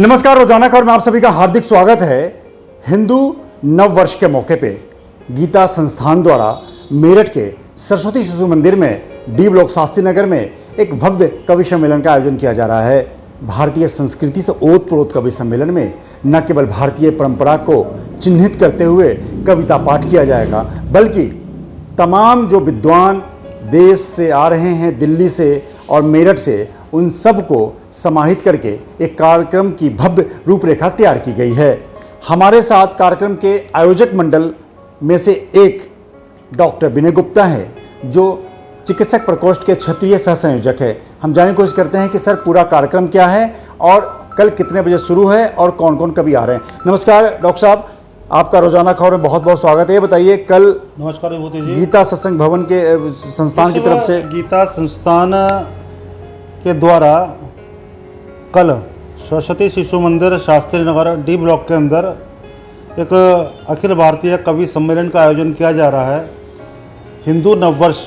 नमस्कार, रोजाना खबर में आप सभी का हार्दिक स्वागत है। हिंदू नव वर्ष के मौके पे गीता संस्थान द्वारा मेरठ के सरस्वती शिशु मंदिर में डी ब्लॉक शास्त्री नगर में एक भव्य कवि सम्मेलन का आयोजन किया जा रहा है। भारतीय संस्कृति से ओतप्रोत कवि सम्मेलन में न केवल भारतीय परंपरा को चिन्हित करते हुए कविता पाठ किया जाएगा, बल्कि तमाम जो विद्वान देश से आ रहे हैं, दिल्ली से और मेरठ से, उन सब को समाहित करके एक कार्यक्रम की भव्य रूपरेखा तैयार की गई है। हमारे साथ कार्यक्रम के आयोजक मंडल में से एक डॉक्टर विनय गुप्ता है, जो चिकित्सक प्रकोष्ठ के क्षेत्रीय सह संयोजक है। हम जानने की कोशिश करते हैं कि सर पूरा कार्यक्रम क्या है और कल कितने बजे शुरू है और कौन कौन कभी आ रहे हैं। नमस्कार डॉक्टर साहब, आपका रोजाना खबर में बहुत बहुत स्वागत है। ये बताइए, कल नमस्कार विभूति जी, गीता सत्संग भवन के संस्थान की तरफ से गीता संस्थान के द्वारा कल सरस्वती शिशु मंदिर शास्त्री नगर डी ब्लॉक के अंदर एक अखिल भारतीय कवि सम्मेलन का आयोजन किया जा रहा है। हिंदू नववर्ष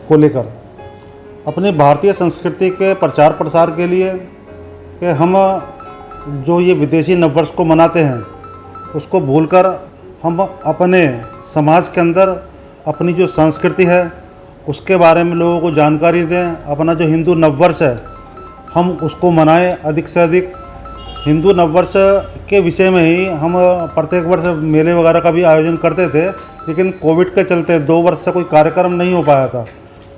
को लेकर अपनी भारतीय संस्कृति के प्रचार प्रसार के लिए कि हम जो ये विदेशी नववर्ष को मनाते हैं उसको भूलकर हम अपने समाज के अंदर अपनी जो संस्कृति है उसके बारे में लोगों को जानकारी दें। अपना जो हिंदू नववर्ष है हम उसको मनाएं अधिक से अधिक। हिंदू नववर्ष के विषय में ही हम प्रत्येक वर्ष मेले वगैरह का भी आयोजन करते थे, लेकिन कोविड के चलते 2 वर्ष से कोई कार्यक्रम नहीं हो पाया था।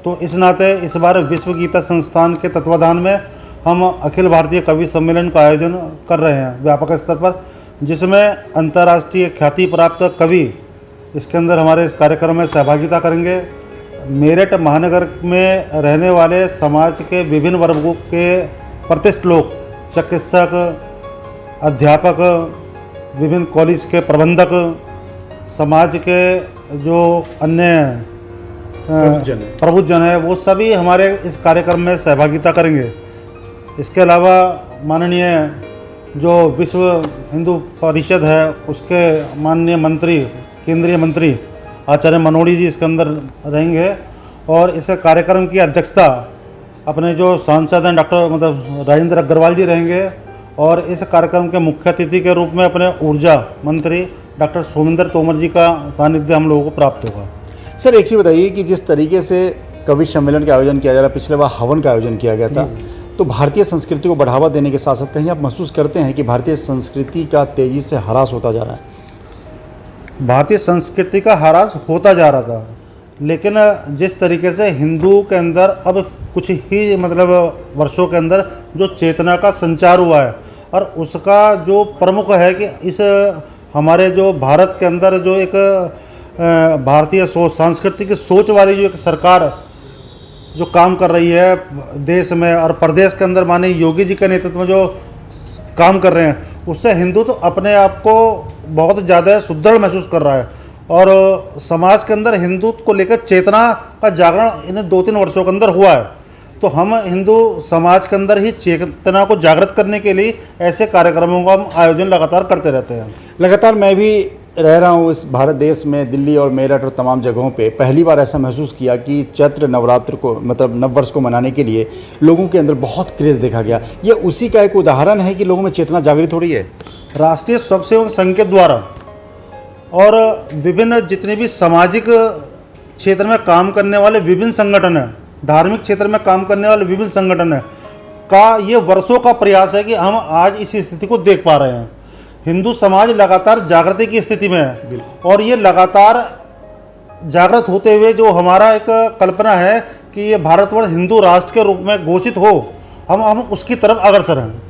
तो इस नाते इस बार विश्व गीता संस्थान के तत्वाधान में हम अखिल भारतीय कवि सम्मेलन का आयोजन कर रहे हैं व्यापक स्तर पर, जिसमें अंतर्राष्ट्रीय ख्याति प्राप्त कवि इसके अंदर हमारे इस कार्यक्रम में सहभागिता करेंगे। मेरठ महानगर में रहने वाले समाज के विभिन्न वर्गों के प्रतिष्ठित लोग, चिकित्सक, अध्यापक, विभिन्न कॉलेज के प्रबंधक, समाज के जो अन्य प्रबुद्धजन है वो सभी हमारे इस कार्यक्रम में सहभागिता करेंगे। इसके अलावा माननीय जो विश्व हिंदू परिषद है उसके माननीय मंत्री, केंद्रीय मंत्री आचार्य मनोड़ी जी इसके अंदर रहेंगे और इस कार्यक्रम की अध्यक्षता अपने जो सांसद हैं डॉक्टर राजेंद्र अग्रवाल जी रहेंगे और इस कार्यक्रम के मुख्य अतिथि के रूप में अपने ऊर्जा मंत्री डॉक्टर सोमेंद्र तोमर जी का सानिध्य हम लोगों को प्राप्त होगा। सर एक चीज़ बताइए कि जिस तरीके से कवि सम्मेलन का आयोजन किया जा रहा है, पिछले बार हवन का आयोजन किया गया था, तो भारतीय संस्कृति को बढ़ावा देने के साथ साथ कहीं आप महसूस करते हैं कि भारतीय संस्कृति का तेज़ी से ह्रास होता जा रहा है? भारतीय संस्कृति का ह्रास होता जा रहा था, लेकिन जिस तरीके से हिंदू के अंदर अब कुछ ही वर्षों के अंदर जो चेतना का संचार हुआ है और उसका जो प्रमुख है कि इस हमारे जो भारत के अंदर जो एक भारतीय सोच, सांस्कृतिक सोच वाली जो एक सरकार जो काम कर रही है देश में और प्रदेश के अंदर, माननीय योगी जी के नेतृत्व में जो काम कर रहे हैं, उससे हिंदू तो अपने आप को बहुत ज़्यादा सुदृढ़ महसूस कर रहा है और समाज के अंदर हिंदुत्व को लेकर चेतना का जागरण इन 2-3 वर्षों के अंदर हुआ है। तो हम हिंदू समाज के अंदर ही चेतना को जागृत करने के लिए ऐसे कार्यक्रमों का हम आयोजन लगातार करते रहते हैं। लगातार मैं भी रह रहा हूँ इस भारत देश में, दिल्ली और मेरठ और तमाम जगहों पे पहली बार ऐसा महसूस किया कि चैत्र नवरात्र को नववर्ष को मनाने के लिए लोगों के अंदर बहुत क्रेज़ देखा गया। ये उसी का एक उदाहरण है कि लोगों में चेतना जागृत हो रही है। राष्ट्रीय स्वयंसेवक संघ के द्वारा और विभिन्न जितने भी सामाजिक क्षेत्र में काम करने वाले विभिन्न संगठन हैं, धार्मिक क्षेत्र में काम करने वाले विभिन्न संगठन हैं का ये वर्षों का प्रयास है कि हम आज इस स्थिति को देख पा रहे हैं। हिंदू समाज लगातार जागृति की स्थिति में है और ये लगातार जागृत होते हुए जो हमारा एक कल्पना है कि ये भारतवर्ष हिंदू राष्ट्र के रूप में घोषित हो, हम उसकी तरफ अग्रसर हैं।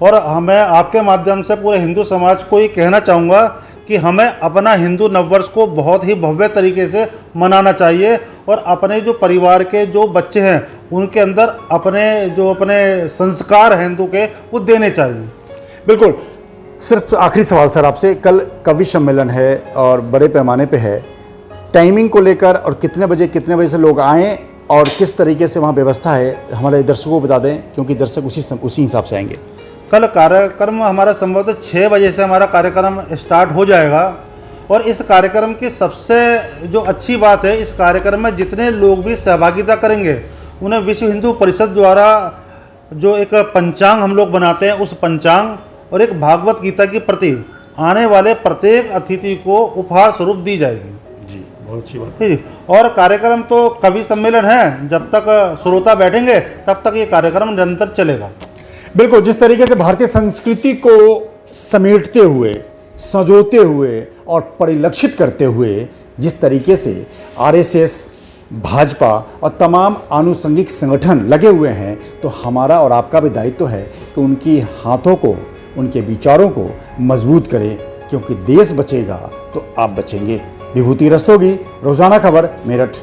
और मैं आपके माध्यम से पूरे हिंदू समाज को ये कहना चाहूँगा कि हमें अपना हिंदू नववर्ष को बहुत ही भव्य तरीके से मनाना चाहिए और अपने जो परिवार के जो बच्चे हैं उनके अंदर अपने संस्कार हैं हिंदू के वो देने चाहिए। बिल्कुल। सिर्फ आखिरी सवाल सर आपसे, कल कवि सम्मेलन है और बड़े पैमाने पे है, टाइमिंग को लेकर और कितने बजे से लोग आएँ और किस तरीके से वहाँ व्यवस्था है, हमारे दर्शकों को बता दें, क्योंकि दर्शक उसी हिसाब से आएंगे। कल कार्यक्रम हमारा संभवतः 6 बजे से हमारा कार्यक्रम स्टार्ट हो जाएगा और इस कार्यक्रम की सबसे जो अच्छी बात है, इस कार्यक्रम में जितने लोग भी सहभागिता करेंगे उन्हें विश्व हिंदू परिषद द्वारा जो एक पंचांग हम लोग बनाते हैं, उस पंचांग और एक भागवत गीता की प्रति आने वाले प्रत्येक अतिथि को उपहार स्वरूप दी जाएगी। जी, बहुत अच्छी बात। ठीक है। और कार्यक्रम तो कवि सम्मेलन है, जब तक श्रोता बैठेंगे तब तक ये कार्यक्रम निरंतर चलेगा। बिल्कुल, जिस तरीके से भारतीय संस्कृति को समेटते हुए, संजोते हुए और परिलक्षित करते हुए जिस तरीके से आरएसएस, भाजपा और तमाम आनुषंगिक संगठन लगे हुए हैं, तो हमारा और आपका भी दायित्व है कि उनकी हाथों को, उनके विचारों को मजबूत करें, क्योंकि देश बचेगा तो आप बचेंगे। विभूति रस्तोगी, रोजाना खबर, मेरठ।